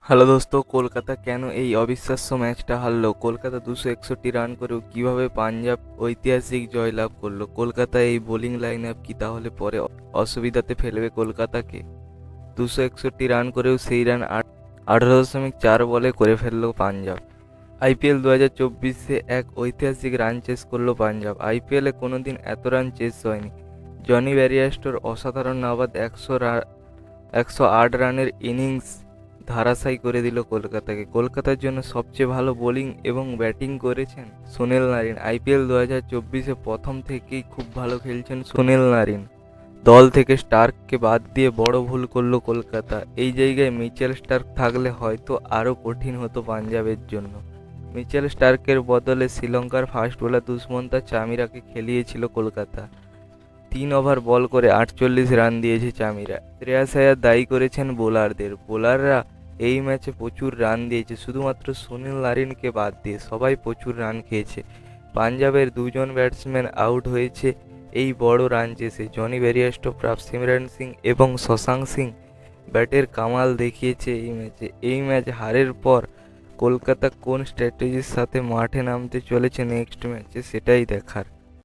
Hello দোস্ত, কলকাতা কেন এই অবিশ্বাস্য ম্যাচটা হারলো? কলকাতা 261 রান করেও কিভাবে পাঞ্জাব ঐতিহাসিক জয়লাভ করলো? কলকাতা এই বোলিং লাইন আপ কি তাহলে পরে অসুবিধাতে ফেলবে কলকাতাকে? 261 রান করেও সেই রান 18.4 বলে করে ফেললো পাঞ্জাব। আইপিএল 2024-এ এক ঐতিহাসিক রান চেস করলো পাঞ্জাব। আইপিএলে কোনোদিন এত রান চেস হয়নি। জনি ব্যারিয়াস্টোর অসাধারণ নাবাদ 108 রানের ইনিংস ধরাশায়ী করে দিল কলকাতাকে। কলকাতার জন্য সবচেয়ে ভালো বোলিং এবং ব্যাটিং করেছেন সুনীল নারিন। আইপিএল 2024-এ প্রথম থেকেই খুব ভালো খেলছেন সুনীল নারিন। দল থেকে স্টার্ককে বাদ দিয়ে বড় ভুল করল কলকাতা। এই জায়গায় মিচেল স্টার্ক থাকলে হয়তো আরও কঠিন হতো পাঞ্জাবের জন্য। মিচেল স্টার্কের বদলে শ্রীলঙ্কার fast bowler Dushyanta চামিরাকে খেলিয়েছিল Kolkata. 3 over বল করে 48 রান দিয়েছে চামিরা। শ্রেয়াস আয়ার দায়ী করেছেন বোলারদের। বোলাররা এই ম্যাচে প্রচুর রান দিয়েছে, শুধুমাত্র সুনীল নারিনকে বাদ দিয়ে সবাই প্রচুর রান খেয়েছে। পাঞ্জাবের দুজন ব্যাটসম্যান আউট হয়েছে এই বড় রান চেসে। জনি ব্যারিয়াস্টো, সিমরন সিং এবং শশাঙ্ক সিং ব্যাটের কামাল দেখিয়েছে এই ম্যাচে। এই ম্যাচ হারের পর কলকাতা কোন স্ট্র্যাটেজির সাথে মাঠে নামতে চলেছে নেক্সট ম্যাচে, সেটাই দেখার।